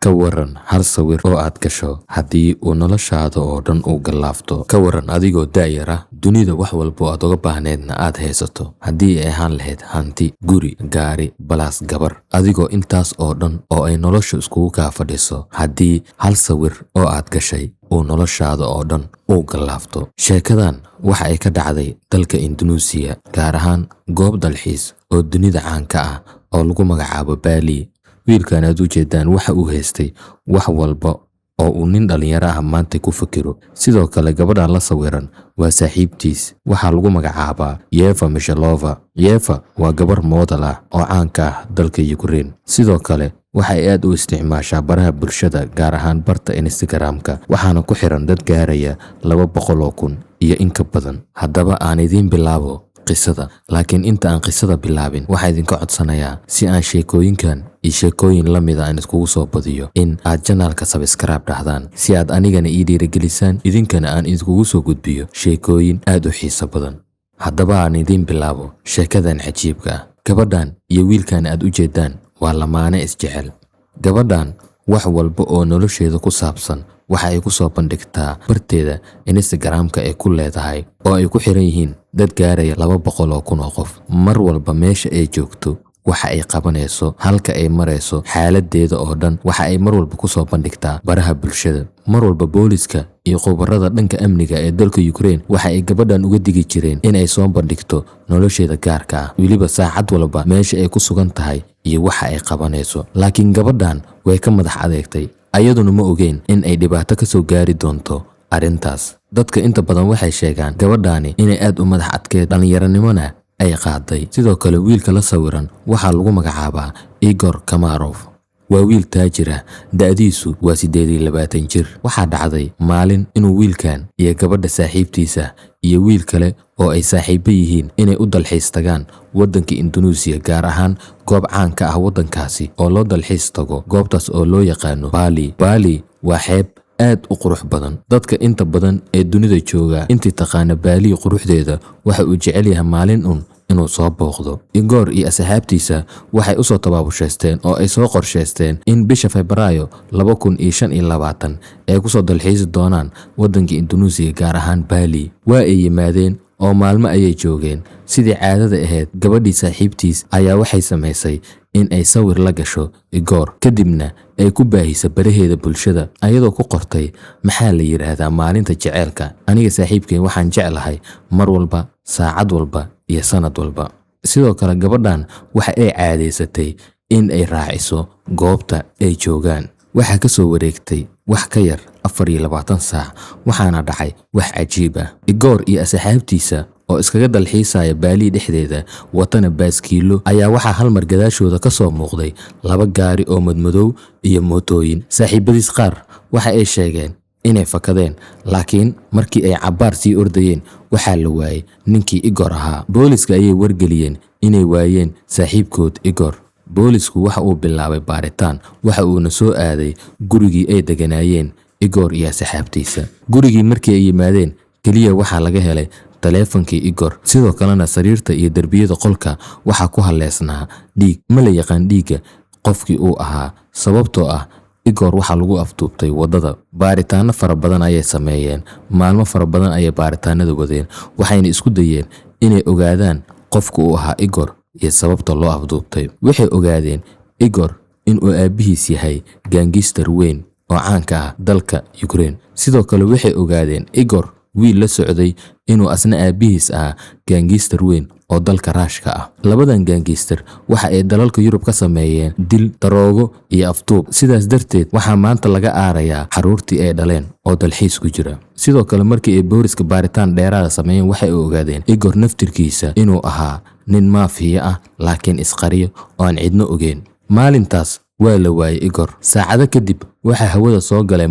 ka waran hal sawir oo aad gasho haddii uu noloshaada oo dhan u galaafto. Ka waran adigoo daayar ah, dunida wax walba aad uga baahneedna aad haysato, haddii ay ahaan lahayd hanti, guri, gaari, balaas gabar, adigoo intaas oo dhan oo ay noloshu iskugu kaa fadhiso, haddii hal sawir oo aad gashay uu noloshaada oo dhan u galaafto. Sheekadan waxa ay ka dhacday dalka Indonesia, gaar ahaan goob dalxiis oo dunida caanka ah oo lagu magacaabo Bali. Wiilkan aad u jeedaan waxa uu haystay wax walba oo uu nin dhalinyaro ah maanta ku fikiro. Sidoo kale gabadha la sawiran waa saaxiibtiis, waxa lagu magacaabaa Eva Mishalova. Eva waa gabar model ah oo caanka ah dalka Ukraine. Sidoo kale waxa ay aad u isticmaashaa baraha bulshada, gaar ahaan barta Instagram-ka, waxaana ku xiran dad gaaraya 200,000 iyo in ka badan. Haddaba aan idiin bilaabo qisada, laakiin inta aan qisada bilaabin waxaan idinka codsanayaa si aan sheekooyinkan iyo sheekooyin la mid ah iskugu soo badiyo in aad channelka subscribe dhahdaan si aad anigana ii dhiirigelisaan, idinkana aan idinkugu soo gudbiyo sheekooyin aad u xiiso badan. Haddaba aan idiin bilaabo sheekadan cajiibka ah. Gabadhan iyo wiilkan aad u jeedaan waa lamaane isjecel. Gabadhan wax walba oo nolosheeda ku saabsan waxa ay ku soo bandhigtaa barteeda Instagram-ka ee ku leedahay, oo ay ku xiran yihiin dad gaaraya 200,000 oo qof. Mar walba meesha ay joogto, waxa ay qabanayso, halka ay marayso, xaaladeeda oo dhan waxa ay mar walba ku soo bandhigtaa baraha bulshada. Mar walba booliska iyo khubarada dhanka amniga ee dalka Ukraine waxa ay gabadhan uga digi jireen in ay soo bandhigto nolosheeda gaarka ah, weliba saacad walba meesha ay ku sugan tahay iyo waxa ay qabanayso. Laakiin gabadhan way ka madax adeegtay, ayaduna ma ogeyn in ay dhibaato ka soo gaari doonto arrintaas. Dadka inta badan waxay sheegaan gabadhani inay aad u madax adkeed, dhalinyaronimona ay qaaday. Sidoo kale wiilka la sawiran waxaa lagu magacaabaa Igor Kamarov. Waa wiil taajir ah, da'diisu waa 28 jir. Waxaa dhacday maalin inuu wiilkan iyo gabadha saaxiibtiisa iyo wiil kale oo ay saaxiibo yihiin inay u dalxiis tagaan waddanka Indonesia, gaar ahaan goob caan ka ah waddankaasi oo loo dalxiis tago. Goobtaas oo loo yaqaano Bali. Bali waa xeeb aad u qurux badan. Dadka inta badan ee dunida jooga intii taqaana Bali quruxdeeda waxa uu jecel yahay maalin inuu soo booqdo. Igor iyo asxaabtiisa waxay u soo tabaabushaysteen oo ay soo qorshaysteen in bisha Febraayo 2025 ay ku soo dalxiisi doonaan waddanka Indonesia, gaar ahaan Bali. Waa ay yimaadeen oo maalmo ayay joogeen. Sidii caadada ahayd, gabadhii saaxiibtiis ayaa waxay samaysay in ay sawir la gasho Igor, kadibna ay ku baahisa baraheeda bulshada ayadoo ku qortay, maxaa la yiraahdaa, maalinta jaceylka. Aniga saaxiibkay waxaan jeclahay mar walba, saacad walba iyo sanad walba. Sidoo kale gabadhan waxa ay caadaysatay in ay raaciso goobta ay joogaan. Waxa ka soo wareegtay wax ka yar 24 saac, waxaana dhacay wax cajiib ah. Igor iyo asxaabtiisa oo iskaga dalxiisaya Bali dhexdeeda watana baaskiilo ayaa waxaa hal mar gadaashooda ka soo muuqday 2 gaari oo madmadow iyo mootooyin. Saaxiibadiis qaar waxa ay sheegeen inay fakadeen, laakiin markii ay cabaar sii ordayeen waxaa la waayay ninkii Igor ahaa. Booliska ayay wargeliyeen inay waayeen saaxiibkood Igor. Boolisku waxa uu bilaabay baaritaan, waxa uuna soo aaday gurigii ay deganaayeen Igor iyo asxaabtiisa. Gurigii markii ay yimaadeen, kaliya waxaa laga helay taleefankii Igor. Sidoo kalena sariirta iyo darbiyada qolka waxaa ku haleesnaa dhiig. Ma la yaqaan dhiigga qofkii uu ahaa, sababtoo ah Igor waxa lagu afduubtay wadada. Baaritaano fara badan ayay sameeyeen, maalmo fara badan ayay baaritaanada wadeen, waxayna isku dayeen inay ogaadaan qofka uu ahaa Igor iyo sababta loo afduubtay. Waxay ogaadeen Igor inuu aabihiis yahay gaangister weyn oo caanka ah dalka Ukraine. Sidoo kale waxay ogaadeen Igor wiil la socday inuu asna aabihiis ahaa gaangister weyn oo dalka Ruushka ah. Labadan gaangister waxa ay dalalka Yurub ka sameeyeen dil, daroogo iyo afduub. Sidaas darteed waxaa maanta laga aarayaa xaruurtii ay dhaleen oo dalxiis ku jira. Sidoo kale markii ay booliska baaritaan dheeraad sameeyeen waxay ogaadeen Igor naftirkiisa inuu ahaa nin maafiya ah, laakiin isqariyo oo aan cidno ogeyn. Maalintaas waa la waayay Igor. Saacado kadib waxa hawada soo galay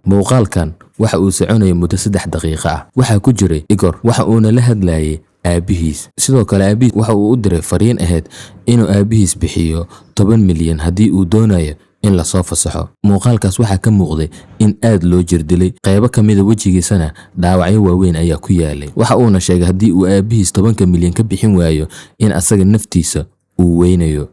muuqaalkan waxa uu soconayay muddo 3 daqiiqo ah. Waxa ku jiray Igor, waxa uuna la hadlayay aabihiis. Sidoo kale aabihiis waxa uu u diray fariin ahayd inuu aabihiis bixiyo 10 milyan haddii uu doonayo in la soo fasaxo. Muuqaalkaas waxaa ka muuqday in aad loo jirdilay, qaybo ka mid ah wejigiisana dhaawacyo waaweyn ayaa ku yaalay. Waxa uuna sheegay haddii uu aabihiis 10 milyan ka bixin waayo in asaga naftiisa uu weynayo.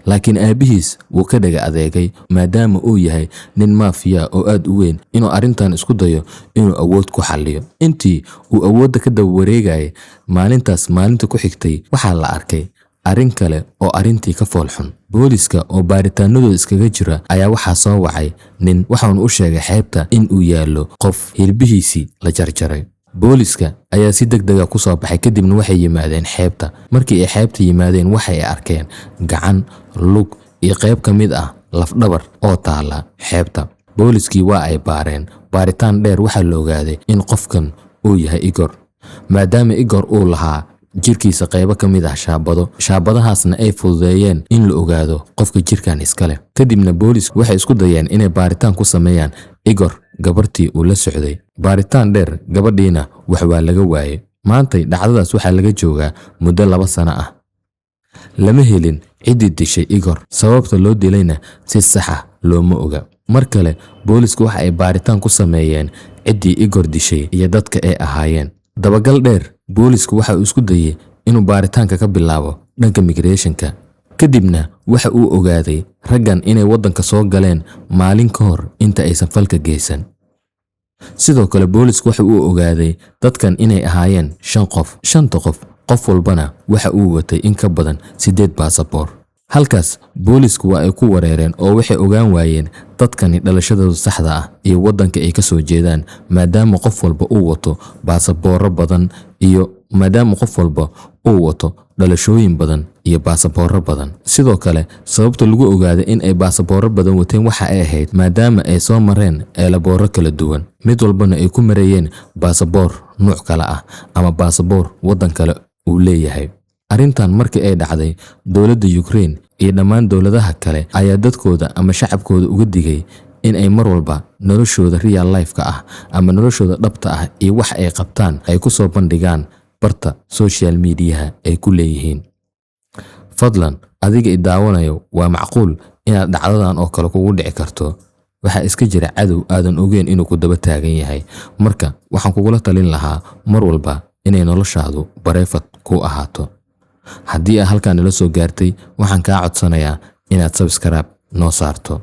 laakiin aabihiis wuu ka dhaga adeegay maadaama uu yahay nin maafiya oo aad u weyn inuu arrintan isku dayo inuu awood ku xalliyo. Intii uu awoodda ka daba wareegayay maalintaas maalinta ku xigtay waxaa la arkay arrin kale oo arrintii ka foolxun. Booliska oo baaritaanadooda iskaga jira ayaa waxaa soo wacay nin waxaanu u sheegay xeebta in uu yaallo qof hilbihiisii la jarjaray. Booliska ayaa si degdeg ku soo baxay kadibna waxay yimaadeen xeebta. Markii ay xeebta yimaadeen waxay arkeen gacan, lug iyo qayb ka mid ah lafdhabar oo taala xeebta. Booliskii waa ay baareen. Baaritaan dheer waxaa la ogaaday in qofkan uu yahay Igor. Maadaama Igor uu lahaa jirkiisa qaybo ka mid ah shaabadahaasna ay fududeeyeen in la ogaado qofka jirkan iska leh. Kadibna boolisku waxay isku dayeen inay baaritaan ku sameeyaan Igor gabartii uu la socday. Baaritaan dheer gabadhiina wax waa laga waayay. Maantay dhacdadaas waxaa laga joogaa muddo 2 sano ah. Lama helin cidii dishay Igor. Sababta loo dilayna si sax ah looma oga. Mar kale boolisku waxa ay baaritaan ku sameeyeen cidii Igor dishay iyo dadka ay ahaayeen. Dabagal dheer boolisku waxa uu isku dayay inuu baaritaanka ka bilaabo dhanka migration-ka. Kadibna waxa uu ogaaday raggan inay waddanka soo galeen maalin ka hor inta aysan falka geysan. Sidoo kale boolisku waxa uu ogaaday dadkan inay ahaayeen 5 qof. 5 qof walbana waxa uu watay in ka badan 8 baasaboor. Halkaas boolisku waa ay ku wareereen oo waxay ogaan waayeen dadkani dhalashadooda saxda ah iyo waddanka ay ka soo jeedaan maadaama qof walba uu wato baasaboorro badan iyo maadaama qof walba uu wato dhalashooyin badan iyo baasaboorro badan. Sidoo kale sababta lagu ogaaday in ay baasaboorro badan wateen waxa ay ahayd maadaama ay soo mareen eelaboorro kala duwan. Mid walbana ay ku marayeen baasaboor nooc kale ah ama baasaboor waddan kale uu leeyahay. Arrintan markii ay dhacday dowladda Ukraine iyo dhammaan dowladaha kale ayaa dadkooda ama shacabkooda uga digay in ay mar walba noloshooda real life-ka ah ama noloshooda dhabta ah iyo wax ay qabtaan ay ku soo bandhigaan barta social media ay ku leeyihiin. Fadlan adiga i daawanayo waa macquul inaad dhacdadan oo kale kugu dhici karto. Waxa iska jira cadow aadan ogeyn inuu ku daba taagan yahay. Marka waxaan kugula talin lahaa mar walba inay noloshaadu bareefad ku ahaato. Haddii aad halkaan nala soo gaartay waxaan kaa codsanayaa inaad subscribe noo saarto.